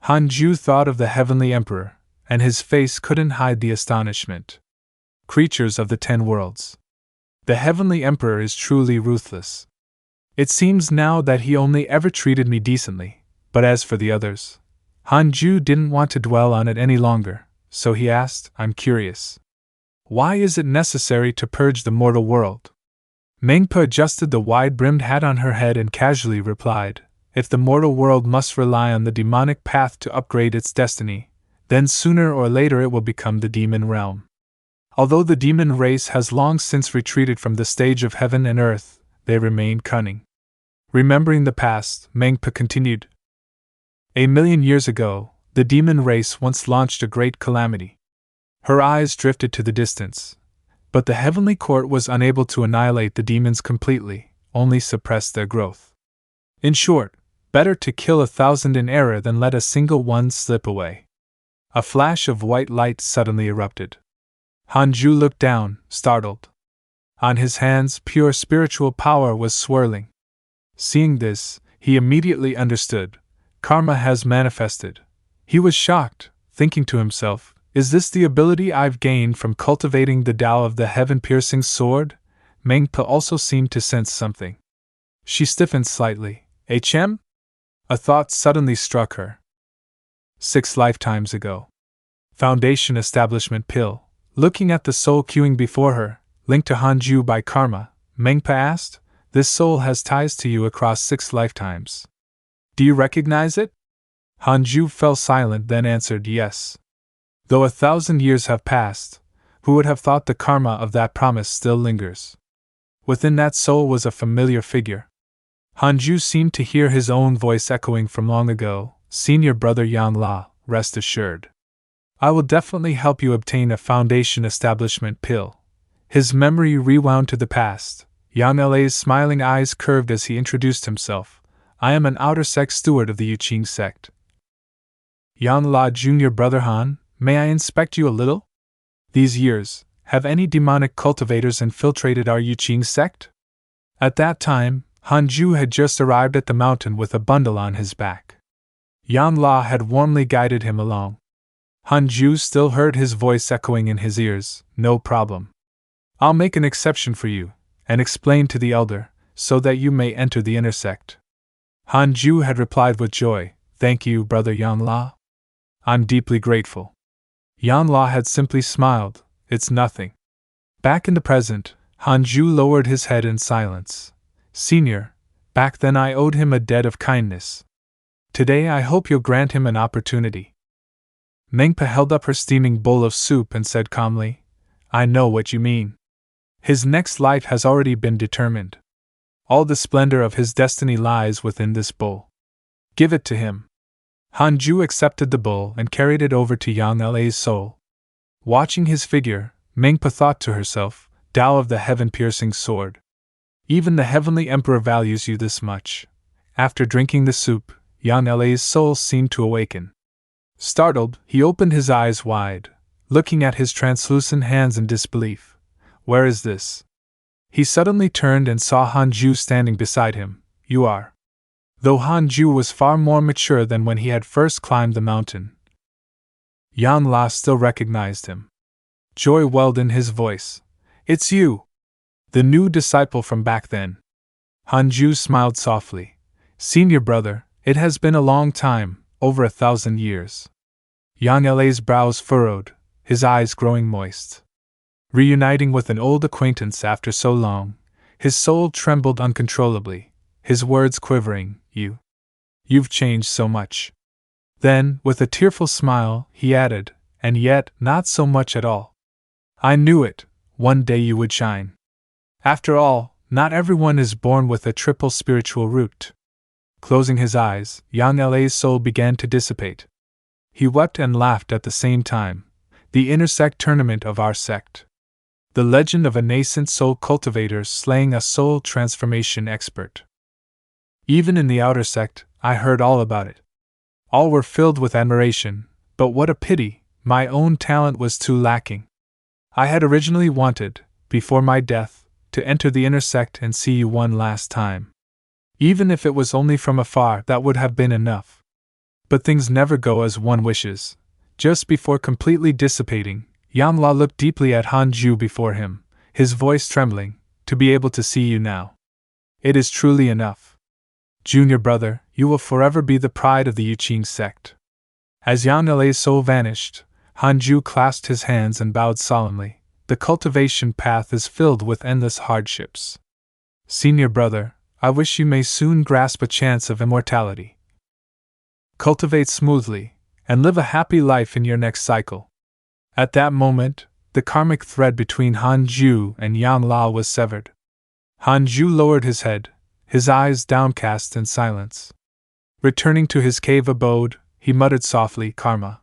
Hanju thought of the Heavenly Emperor, and his face couldn't hide the astonishment. Creatures of the 10 worlds. The Heavenly Emperor is truly ruthless. It seems now that he only ever treated me decently, but as for the others, Hanju didn't want to dwell on it any longer, so he asked, I'm curious. Why is it necessary to purge the mortal world? Mengpa adjusted the wide-brimmed hat on her head and casually replied, if the mortal world must rely on the demonic path to upgrade its destiny, then sooner or later it will become the demon realm. Although the demon race has long since retreated from the stage of heaven and earth, they remain cunning. Remembering the past, Mengpa continued. 1,000,000 years ago, the demon race once launched a great calamity. Her eyes drifted to the distance, but the heavenly court was unable to annihilate the demons completely, only suppress their growth. In short, better to kill 1,000 in error than let a single one slip away. A flash of white light suddenly erupted. Hanju looked down, startled. On his hands, pure spiritual power was swirling. Seeing this, he immediately understood. Karma has manifested. He was shocked, thinking to himself, is this the ability I've gained from cultivating the Tao of the heaven-piercing sword? Mengpa also seemed to sense something. She stiffened slightly. HM? A thought suddenly struck her. 6 lifetimes ago. Foundation Establishment Pill. Looking at the soul queuing before her, linked to Hanju by karma, Mengpa asked, this soul has ties to you across 6 lifetimes. Do you recognize it? Hanju fell silent, then answered yes. Though 1,000 years have passed, who would have thought the karma of that promise still lingers? Within that soul was a familiar figure. Hanju seemed to hear his own voice echoing from long ago, Senior Brother Yang La, rest assured. I will definitely help you obtain a Foundation Establishment Pill. His memory rewound to the past. Yang La's smiling eyes curved as he introduced himself. I am an outer sect steward of the Yuqing sect. Yang La Junior Brother Han, may I inspect you a little? These years, have any demonic cultivators infiltrated our Yuqing sect? At that time, Hanju had just arrived at the mountain with a bundle on his back. Yang La had warmly guided him along. Hanju still heard his voice echoing in his ears, no problem. I'll make an exception for you, and explain to the elder, so that you may enter the inner sect. Hanju had replied with joy, thank you, Brother Yang La. I'm deeply grateful. Yang La had simply smiled, it's nothing. Back in the present, Hanju lowered his head in silence. Senior, back then I owed him a debt of kindness. Today I hope you'll grant him an opportunity. Mengpa held up her steaming bowl of soup and said calmly, I know what you mean. His next life has already been determined. All the splendor of his destiny lies within this bowl. Give it to him. Hanju accepted the bowl and carried it over to Yang La's soul. Watching his figure, Mengpa thought to herself, Tao of the heaven-piercing sword. Even the Heavenly Emperor values you this much. After drinking the soup, Yang La's soul seemed to awaken. Startled, he opened his eyes wide, looking at his translucent hands in disbelief. Where is this? He suddenly turned and saw Hanju standing beside him. You are. Though Hanju was far more mature than when he had first climbed the mountain, Yang La still recognized him. Joy welled in his voice. It's you! The new disciple from back then. Hanju smiled softly. Senior brother, it has been a long time, over 1,000 years. Yang La's brows furrowed, his eyes growing moist. Reuniting with an old acquaintance after so long, his soul trembled uncontrollably, his words quivering, You've changed so much. Then, with a tearful smile, he added, and yet, not so much at all. I knew it, one day you would shine. After all, not everyone is born with a triple spiritual root. Closing his eyes, Yang La's soul began to dissipate. He wept and laughed at the same time. The intersect tournament of our sect. The legend of a nascent soul cultivator slaying a soul transformation expert. Even in the outer sect, I heard all about it. All were filled with admiration, but what a pity, my own talent was too lacking. I had originally wanted, before my death, to enter the inner sect and see you one last time. Even if it was only from afar, that would have been enough. But things never go as one wishes. Just before completely dissipating, Yanla looked deeply at Hanju before him, his voice trembling. To be able to see you now. It is truly enough. Junior brother, you will forever be the pride of the Yuqing sect. As Yanla's soul vanished, Hanju clasped his hands and bowed solemnly. The cultivation path is filled with endless hardships. Senior brother, I wish you may soon grasp a chance of immortality. Cultivate smoothly, and live a happy life in your next cycle. At that moment, the karmic thread between Hanju and Yanla was severed. Hanju lowered his head, his eyes downcast in silence. Returning to his cave abode, he muttered softly, Karma.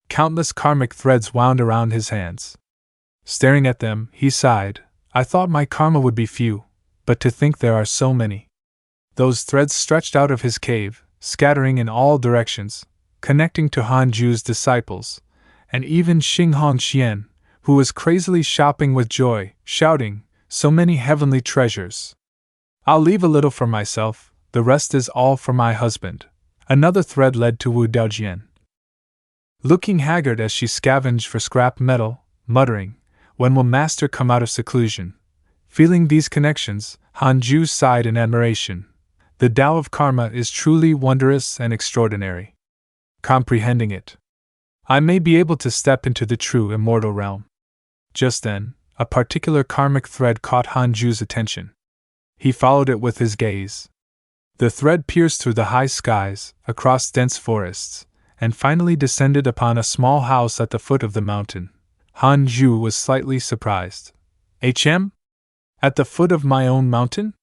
Countless karmic threads wound around his hands. Staring at them, he sighed, I thought my karma would be few, but to think there are so many. Those threads stretched out of his cave, scattering in all directions, connecting to Hanju's disciples, and even Xinghong Xian, who was crazily shopping with joy, shouting, so many heavenly treasures. I'll leave a little for myself, the rest is all for my husband. Another thread led to Wu Daojian. Looking haggard as she scavenged for scrap metal, muttering, when will master come out of seclusion? Feeling these connections, Hanju sighed in admiration. The Tao of Karma is truly wondrous and extraordinary. Comprehending it, I may be able to step into the true immortal realm. Just then, a particular karmic thread caught Hanju's attention. He followed it with his gaze. The thread pierced through the high skies, across dense forests, and finally descended upon a small house at the foot of the mountain. Hanju was slightly surprised. HM? At the foot of my own mountain?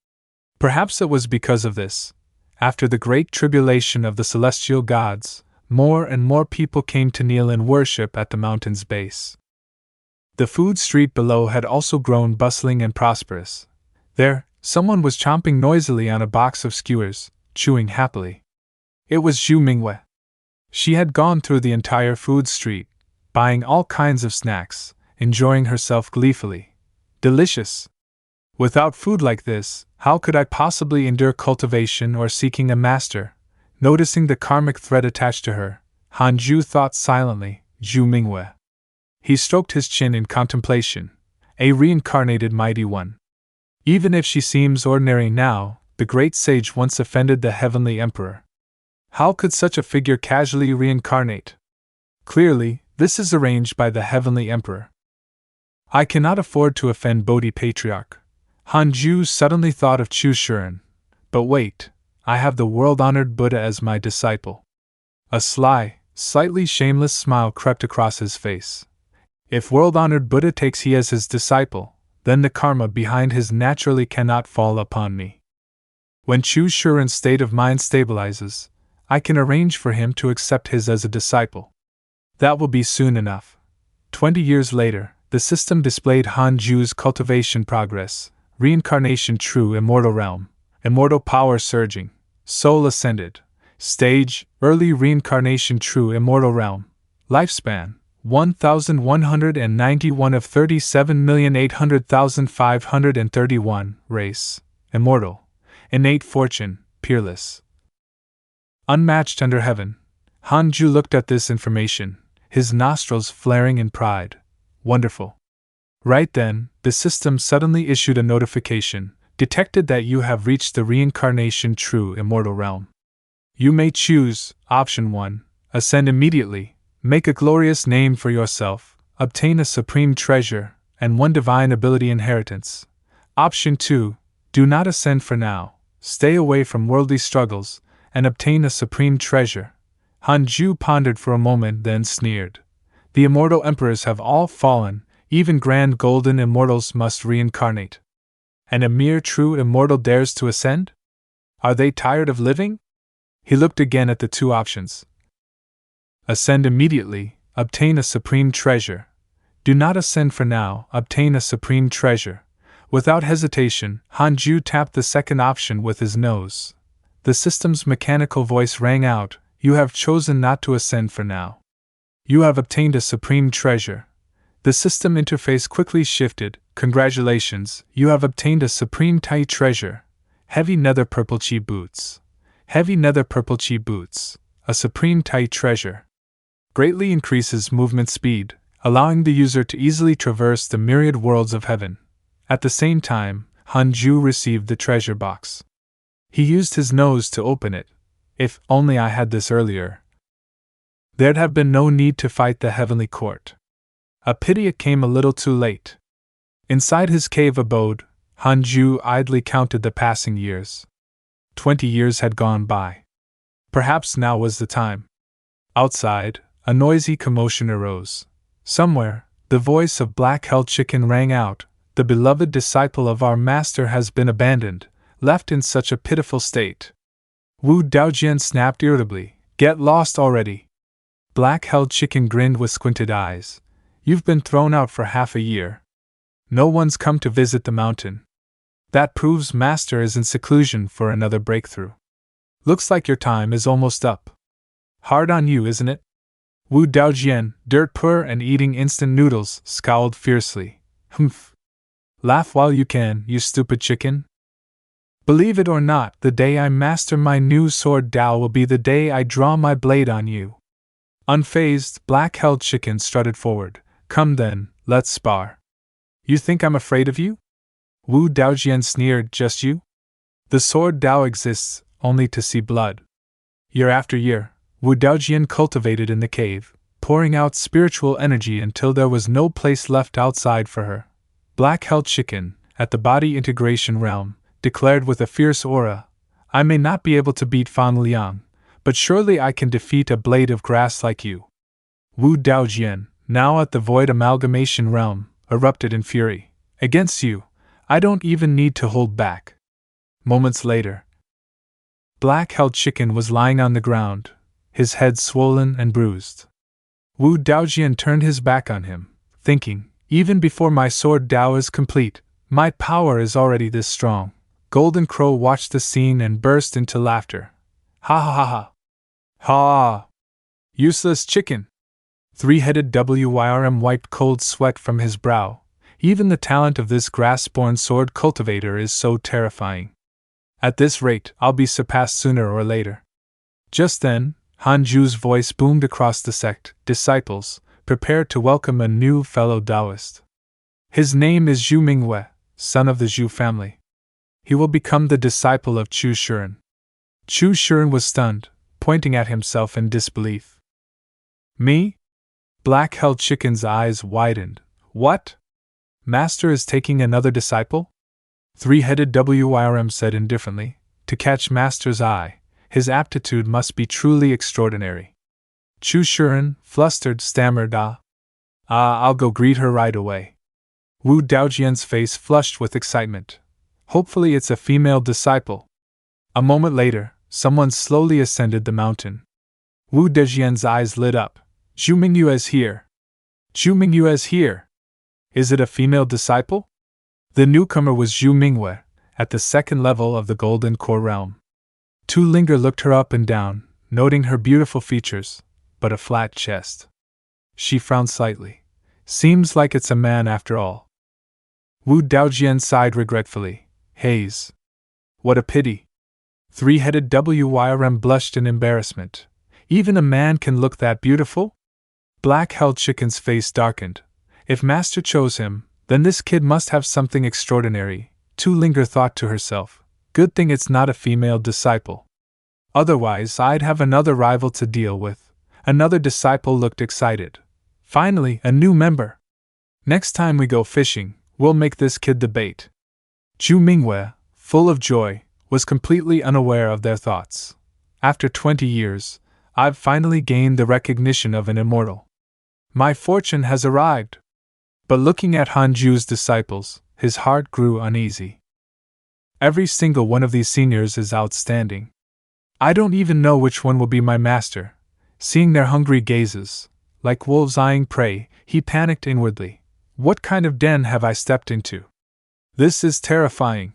Perhaps it was because of this. After the great tribulation of the celestial gods, more and more people came to kneel in worship at the mountain's base. The food street below had also grown bustling and prosperous. There, someone was chomping noisily on a box of skewers, chewing happily. It was Zhu Mingwei. She had gone through the entire food street, buying all kinds of snacks, enjoying herself gleefully. Delicious! Without food like this, how could I possibly endure cultivation or seeking a master? Noticing the karmic thread attached to her, Hanju thought silently, Zhu Mingwei. He stroked his chin in contemplation. A reincarnated mighty one. Even if she seems ordinary now, the great sage once offended the heavenly emperor. How could such a figure casually reincarnate? Clearly, this is arranged by the heavenly emperor. I cannot afford to offend Bodhi Patriarch. Hanju suddenly thought of Chu Shuren. But wait, I have the world-honored Buddha as my disciple. A sly, slightly shameless smile crept across his face. If world-honored Buddha takes he as his disciple, then the karma behind his naturally cannot fall upon me. When Chu Shuren's state of mind stabilizes, I can arrange for him to accept his as a disciple. That will be soon enough. 20 years later, the system displayed Hanju's cultivation progress, reincarnation true immortal realm, immortal power surging, soul ascended, stage, early reincarnation true immortal realm, lifespan, 1191 of 37,800,531, race, immortal, innate fortune, peerless. Unmatched under heaven. Hanju looked at this information, his nostrils flaring in pride. Wonderful. Right then, the system suddenly issued a notification, detected that you have reached the reincarnation true immortal realm. You may choose, option 1, ascend immediately, make a glorious name for yourself, obtain a supreme treasure, and one divine ability inheritance. Option 2, do not ascend for now, stay away from worldly struggles, and obtain a supreme treasure. Hanju pondered for a moment, then sneered. The immortal emperors have all fallen, even grand golden immortals must reincarnate. And a mere true immortal dares to ascend? Are they tired of living? He looked again at the two options. Ascend immediately, obtain a supreme treasure. Do not ascend for now, obtain a supreme treasure. Without hesitation, Hanju tapped the second option with his nose. The system's mechanical voice rang out, you have chosen not to ascend for now. You have obtained a supreme treasure. The system interface quickly shifted, congratulations, you have obtained a supreme Tai treasure. Heavy nether purple chi boots. Heavy nether purple chi boots. a supreme Tai treasure. Greatly increases movement speed, allowing the user to easily traverse the myriad worlds of heaven. At the same time, Hanju received the treasure box. He used his nose to open it. If only I had this earlier, there'd have been no need to fight the heavenly court. A pity it came a little too late. Inside his cave abode, Hanju idly counted the passing years. 20 years had gone by. Perhaps now was the time. Outside, a noisy commotion arose. Somewhere, the voice of Black-Held Chicken rang out, "The beloved disciple of our master has been abandoned, left in such a pitiful state." Wu Daojian snapped irritably, "Get lost already." Black-Held Chicken grinned with squinted eyes. "You've been thrown out for half a year. No one's come to visit the mountain. That proves Master is in seclusion for another breakthrough. Looks like your time is almost up. Hard on you, isn't it?" Wu Daojian, dirt poor and eating instant noodles, scowled fiercely. "Humph. Laugh while you can, you stupid chicken. Believe it or not, the day I master my new sword Dao will be the day I draw my blade on you." Unfazed, Black-Held Chicken strutted forward. "Come then, let's spar. You think I'm afraid of you?" Wu Daojian sneered. "Just you? The sword Dao exists only to see blood." Year after year, Wu Daojian cultivated in the cave, pouring out spiritual energy until there was no place left outside for her. Black-Held Chicken, at the body integration realm, declared with a fierce aura, "I may not be able to beat Fan Liang, but surely I can defeat a blade of grass like you." Wu Daojian, now at the void amalgamation realm, erupted in fury. "Against you, I don't even need to hold back." Moments later, Black-Held Chicken was lying on the ground, his head swollen and bruised. Wu Daojian turned his back on him, thinking, "Even before my sword Dao is complete, my power is already this strong." Golden Crow watched the scene and burst into laughter. "Ha ha ha ha! Ha! Useless chicken!" Three-headed WYRM wiped cold sweat from his brow. Even the talent of this grass-born sword cultivator is so terrifying. At this rate, I'll be surpassed sooner or later. Just then, Hanju's voice boomed across the sect. "Disciples, prepare to welcome a new fellow Taoist. His name is Zhu Mingwei, son of the Zhu family. He will become the disciple of Chu Shuren." Chu Shuren was stunned, pointing at himself in disbelief. "Me?" Black-Held Chicken's eyes widened. "What? Master is taking another disciple?" Three-headed WYRM said indifferently. "To catch Master's eye, his aptitude must be truly extraordinary." Chu Shuren, flustered, stammered, I'll go greet her right away." Wu Daojian's face flushed with excitement. "Hopefully it's a female disciple." A moment later, someone slowly ascended the mountain. Wu Daojian's eyes lit up. "Zhu Mingyu is here! Zhu Mingyu is here! Is it a female disciple?" The newcomer was Zhu Mingwei, at the second level of the Golden Core realm. Tu Linger looked her up and down, noting her beautiful features, but a flat chest. She frowned slightly. "Seems like it's a man after all." Wu Daojian sighed regretfully. "Haze. What a pity." Three-headed WYRM blushed in embarrassment. "Even a man can look that beautiful?" Black-Held Chicken's face darkened. If Master chose him, then this kid must have something extraordinary, Tu Linger thought to herself. Good thing it's not a female disciple. Otherwise, I'd have another rival to deal with. Another disciple looked excited. Finally, a new member. Next time we go fishing, we'll make this kid the bait. Zhu Mingwei, full of joy, was completely unaware of their thoughts. After 20 years, I've finally gained the recognition of an immortal. My fortune has arrived. But looking at Hanju's disciples, his heart grew uneasy. Every single one of these seniors is outstanding. I don't even know which one will be my master. Seeing their hungry gazes, like wolves eyeing prey, he panicked inwardly. What kind of den have I stepped into? This is terrifying.